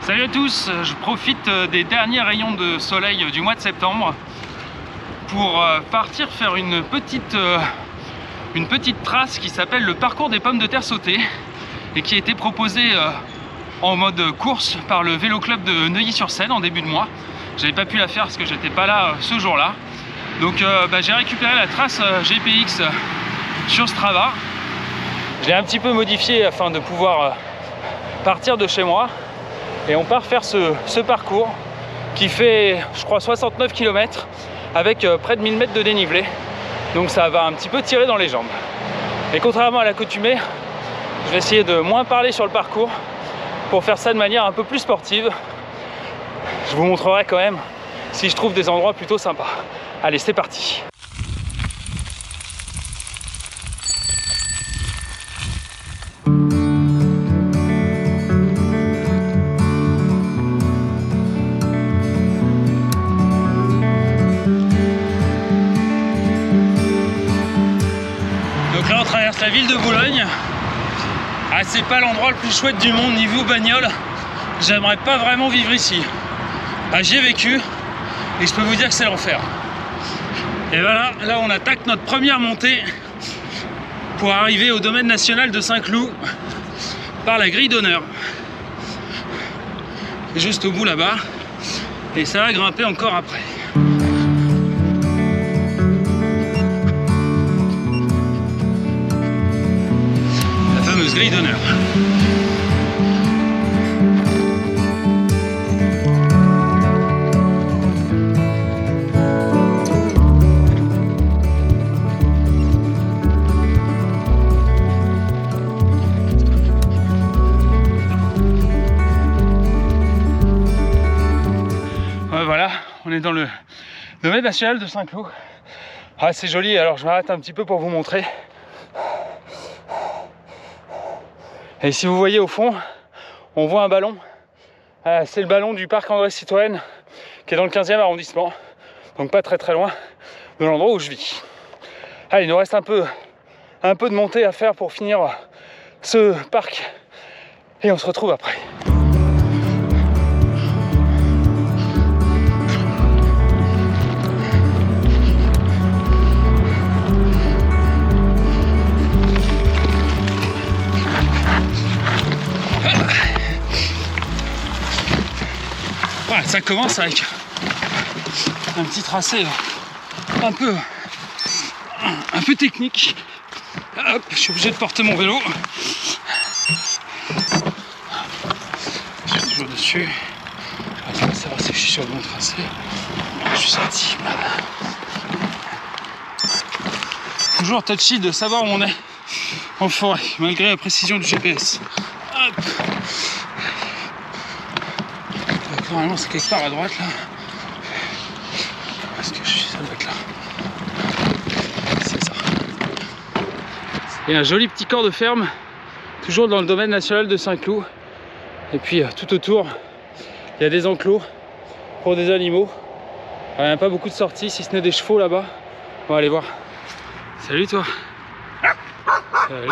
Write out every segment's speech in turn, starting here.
Salut à tous, je profite des derniers rayons de soleil du mois de septembre pour partir faire une petite trace qui s'appelle le parcours des pommes de terre sautées et qui a été proposée en mode course par le vélo club de Neuilly-sur-Seine en début de mois. J'avais pas pu la faire parce que j'étais pas là ce jour-là. Donc j'ai récupéré la trace GPX sur Strava. Je l'ai un petit peu modifié afin de pouvoir partir de chez moi. Et on part faire ce parcours qui fait, je crois, 69 km avec près de 1000 mètres de dénivelé. Donc ça va un petit peu tirer dans les jambes. Et contrairement à l'accoutumée, je vais essayer de moins parler sur le parcours pour faire ça de manière un peu plus sportive. Je vous montrerai quand même si je trouve des endroits plutôt sympas. Allez, c'est parti! Donc là on traverse la ville de Boulogne. Ah, c'est pas l'endroit le plus chouette du monde niveau bagnole. J'aimerais pas vraiment vivre ici. Ah, j'y ai vécu et je peux vous dire que c'est l'enfer. Et voilà, là on attaque notre première montée pour arriver au domaine national de Saint-Cloud par la grille d'honneur. Juste au bout là-bas. Et ça va grimper encore après. Grille d'honneur. Ouais, voilà, on est dans le domaine national de Saint-Cloud. Ah, c'est joli, alors je m'arrête un petit peu pour vous montrer. Et si vous voyez au fond, on voit un ballon. C'est le ballon du parc André Citroën qui est dans le 15e arrondissement. Donc pas très loin de l'endroit où je vis. Allez, il nous reste un peu de montée à faire pour finir ce parc. Et on se retrouve après. Voilà, ça commence avec un petit tracé un peu technique. Hop, je suis obligé de porter mon vélo. Je suis toujours dessus. Je vais savoir si je suis sur le bon tracé. Non, je suis sorti. Toujours touchy de savoir où on est en forêt, malgré la précision du GPS. Hop. Normalement c'est quelque part à droite là. Est-ce que ça doit être là? C'est ça. Et un joli petit corps de ferme, toujours dans le domaine national de Saint-Cloud. Et puis tout autour, il y a des enclos pour des animaux. Il n'y a pas beaucoup de sorties, si ce n'est des chevaux là-bas. On va aller voir. Salut toi. Salut.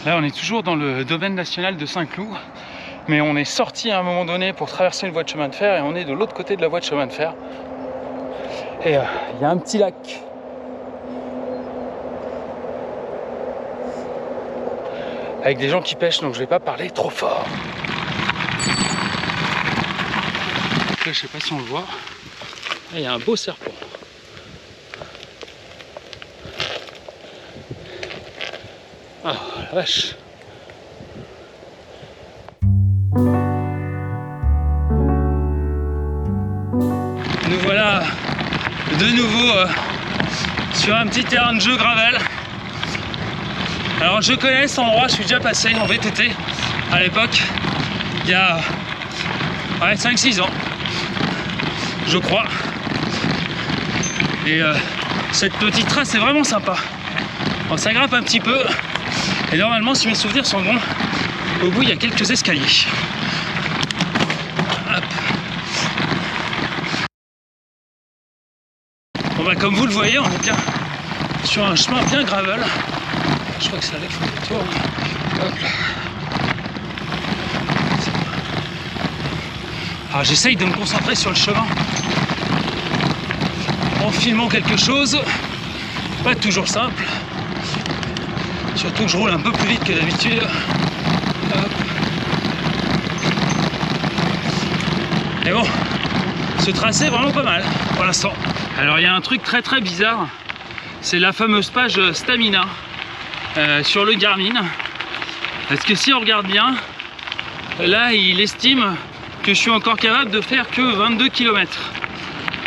Là, on est toujours dans le domaine national de Saint-Cloud, mais on est sorti à un moment donné pour traverser une voie de chemin de fer et on est de l'autre côté de la voie de chemin de fer. Et il y a un petit lac. Avec des gens qui pêchent, donc je vais pas parler trop fort. Donc là, je sais pas si on le voit. Là, il y a un beau serpent. Ah, la vache. Nous voilà de nouveau sur un petit terrain de jeu gravel. Alors je connais cet endroit, je suis déjà passé en VTT à l'époque, il y a 5-6 ans, je crois. Et cette petite trace est vraiment sympa. Bon, ça grimpe un petit peu. Et normalement, si mes souvenirs sont bons, Au bout, il y a quelques escaliers. Hop. Bon bah comme vous le voyez, on est bien sur un chemin bien gravel. Je crois que ça allait faire le tour. Hop là. Alors j'essaye de me concentrer sur le chemin en filmant quelque chose. Pas toujours simple. Surtout que je roule un peu plus vite que d'habitude. Hop. Mais bon, ce tracé est vraiment pas mal pour l'instant. Alors il y a un truc très très bizarre, c'est la fameuse page stamina sur le Garmin. Parce que si on regarde bien, là il estime que je suis encore capable de faire que 22 km.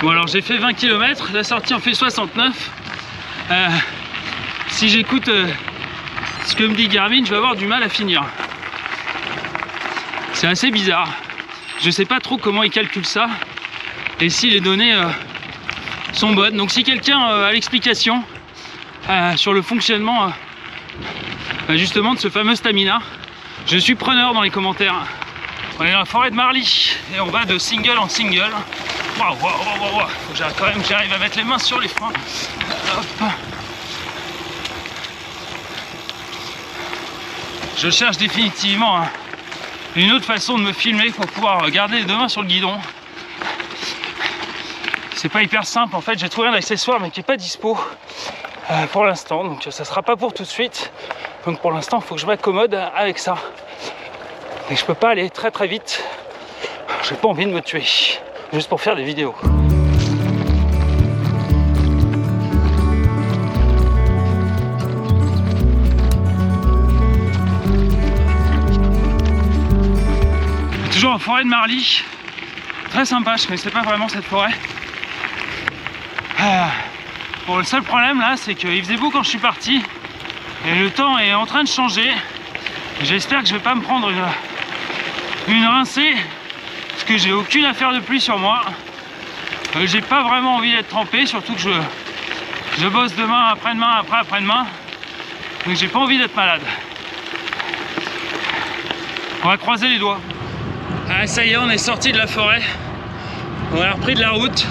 Bon alors j'ai fait 20 km, la sortie en fait 69. Si j'écoute ce que me dit Garmin, je vais avoir du mal à finir. C'est assez bizarre. Je sais pas trop comment il calcule ça et si les données sont bonnes. Donc si quelqu'un a l'explication sur le fonctionnement justement de ce fameux stamina, je suis preneur dans les commentaires. On est dans la forêt de Marly et on va de single en single. Waouh, waouh, waouh, waouh. Faut que quand même j'arrive à mettre les mains sur les freins. Hop. Je cherche définitivement une autre façon de me filmer pour pouvoir garder les deux mains sur le guidon. C'est pas hyper simple en fait, j'ai trouvé un accessoire mais qui est pas dispo pour l'instant, donc ça sera pas pour tout de suite. Donc pour l'instant il faut que je m'accommode avec ça. Et je peux pas aller très très vite. J'ai pas envie de me tuer, juste pour faire des vidéos. Toujours en forêt de Marly, très sympa, je connaissais pas vraiment cette forêt. Bon, le seul problème là, c'est qu'il faisait beau quand je suis parti et le temps est en train de changer. J'espère que je vais pas me prendre une rincée parce que j'ai aucune affaire de pluie sur moi. J'ai pas vraiment envie d'être trempé, surtout que je bosse demain, après-demain, après-demain, donc j'ai pas envie d'être malade. On va croiser les doigts. Ah, ça y est, on est sorti de la forêt. On a repris de la route.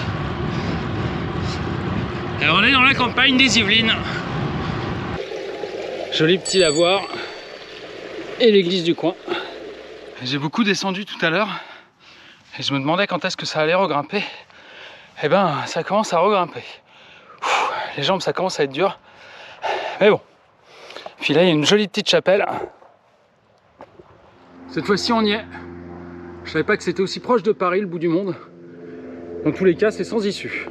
Et on est dans la campagne des Yvelines. Joli petit lavoir. Et l'église du coin. J'ai beaucoup descendu tout à l'heure. Et je me demandais quand est-ce que ça allait regrimper. Et ben, ça commence à regrimper. Les jambes, ça commence à être dur. Mais bon. Puis là, il y a une jolie petite chapelle. Cette fois-ci, on y est. Je savais pas que c'était aussi proche de Paris, le bout du monde. Dans tous les cas, c'est sans issue.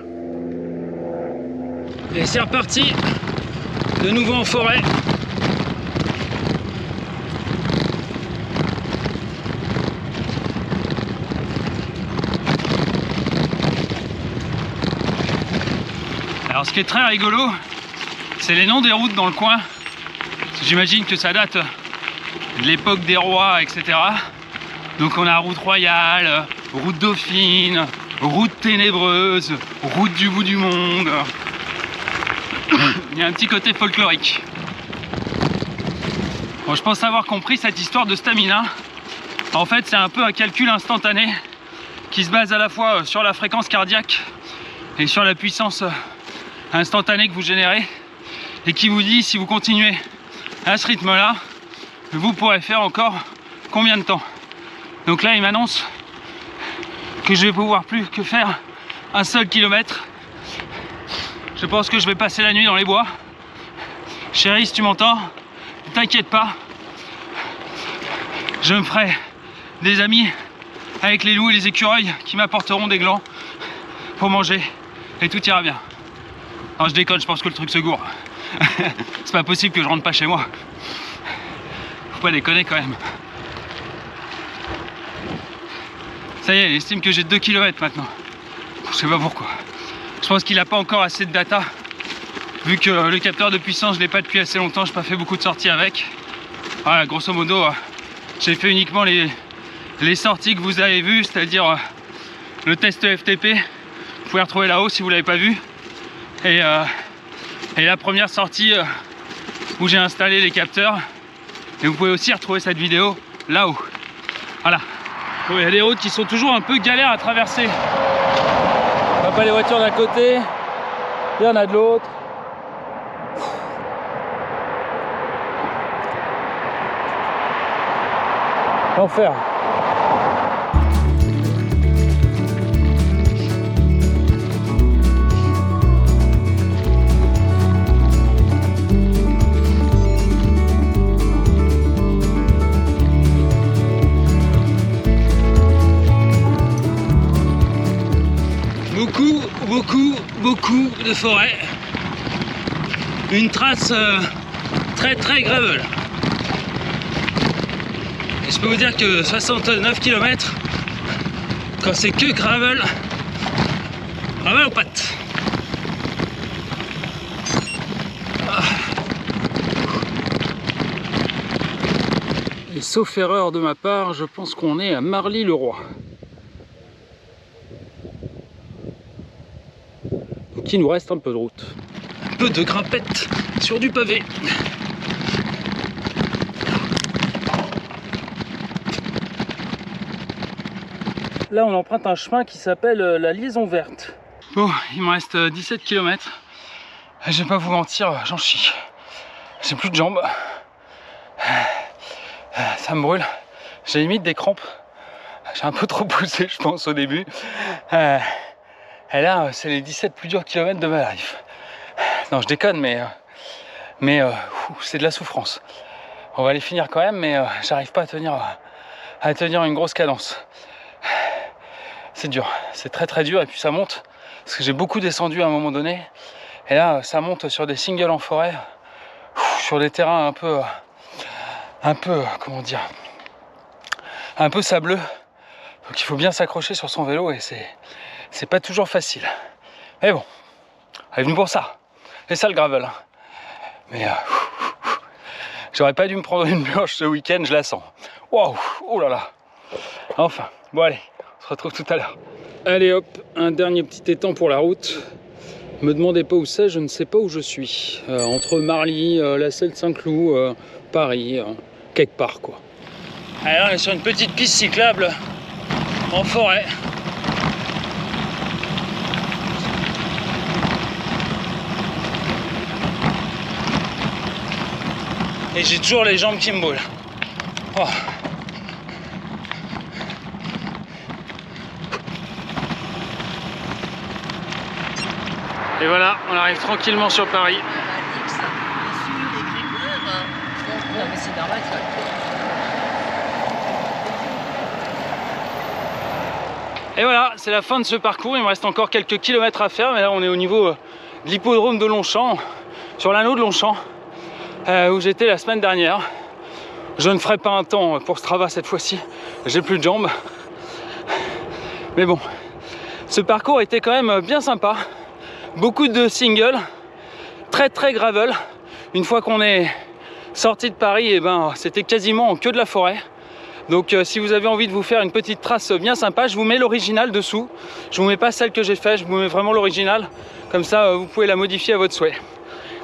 Et c'est reparti, de nouveau en forêt. Alors ce qui est très rigolo, c'est les noms des routes dans le coin. J'imagine que ça date de l'époque des rois, etc. Donc on a route royale, route dauphine, route ténébreuse, route du bout du monde. Il y a un petit côté folklorique. Bon, je pense avoir compris cette histoire de stamina. En fait, c'est un peu un calcul instantané qui se base à la fois sur la fréquence cardiaque et sur la puissance instantanée que vous générez et qui vous dit si vous continuez à ce rythme-là, vous pourrez faire encore combien de temps. Donc là, il m'annonce que je vais pouvoir plus que faire un seul kilomètre. Je pense que je vais passer la nuit dans les bois. Chérie, si tu m'entends, ne t'inquiète pas. Je me ferai des amis avec les loups et les écureuils qui m'apporteront des glands pour manger et tout ira bien. Non, je déconne, je pense que le truc se gourre. C'est pas possible que je rentre pas chez moi. Faut pas déconner quand même. Ça y est, il estime que j'ai 2 km maintenant. Je sais pas pourquoi. Je pense qu'il n'a pas encore assez de data. Vu que le capteur de puissance, je l'ai pas depuis assez longtemps, je n'ai pas fait beaucoup de sorties avec. Voilà, grosso modo, j'ai fait uniquement les sorties que vous avez vues, c'est-à-dire le test FTP. Vous pouvez retrouver là-haut si vous ne l'avez pas vu. Et la première sortie où j'ai installé les capteurs. Et vous pouvez aussi retrouver cette vidéo là-haut. Voilà. Bon, il y a des routes qui sont toujours un peu galères à traverser. On voit pas les voitures d'un côté, il y en a de l'autre. L'enfer. Beaucoup de forêt. Une trace très gravel. Et je peux vous dire que 69 km, quand c'est que gravel aux pattes. Et sauf erreur de ma part, je pense qu'on est à Marly-le-Roi. Donc il nous reste un peu de route. Un peu de grimpette sur du pavé. Là on emprunte un chemin qui s'appelle la Liaison Verte. Bon, il me reste 17 km. Je vais pas vous mentir, j'en chie. J'ai plus de jambes. Ça me brûle. J'ai limite des crampes. J'ai un peu trop poussé je pense au début. Et là, c'est les 17 plus durs kilomètres de ma life. Non, je déconne, mais c'est de la souffrance. On va les finir quand même, mais j'arrive pas à tenir une grosse cadence. C'est dur, c'est très dur, et puis ça monte, parce que j'ai beaucoup descendu à un moment donné. Et là, ça monte sur des singles en forêt, sur des terrains un peu, comment dire, un peu sableux. Donc il faut bien s'accrocher sur son vélo, et c'est pas toujours facile. Mais bon, on est venu pour ça. C'est ça le gravel. Mais j'aurais pas dû me prendre une blanche ce week-end, je la sens. Waouh, oh là là. Enfin, bon allez, on se retrouve tout à l'heure. Allez hop, un dernier petit étang pour la route. Me demandez pas où c'est, je ne sais pas où je suis. Entre Marly, la Selle Saint-Cloud, Paris, quelque part quoi. Alors on est sur une petite piste cyclable en forêt. Et j'ai toujours les jambes qui me brûlent. Oh. Et voilà, on arrive tranquillement sur Paris. Et voilà, c'est la fin de ce parcours. Il me reste encore quelques kilomètres à faire, mais là on est au niveau de l'hippodrome de Longchamp, sur l'anneau de Longchamp. Où j'étais la semaine dernière. Je ne ferai pas un temps pour Strava cette fois-ci, j'ai plus de jambes. Mais bon, ce parcours était quand même bien sympa. Beaucoup de singles, très gravel. Une fois qu'on est sorti de Paris, et ben, c'était quasiment en queue de la forêt. Donc si vous avez envie de vous faire une petite trace bien sympa, je vous mets l'original dessous. Je vous mets pas celle que j'ai faite, je vous mets vraiment l'original. Comme ça, vous pouvez la modifier à votre souhait.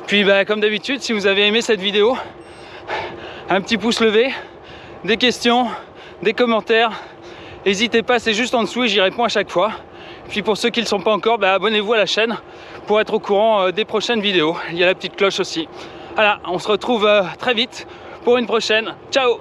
Puis comme d'habitude, si vous avez aimé cette vidéo, un petit pouce levé, des questions, des commentaires, n'hésitez pas, c'est juste en dessous et j'y réponds à chaque fois. Puis pour ceux qui ne le sont pas encore, abonnez-vous à la chaîne pour être au courant des prochaines vidéos. Il y a la petite cloche aussi. Voilà, on se retrouve très vite pour une prochaine. Ciao!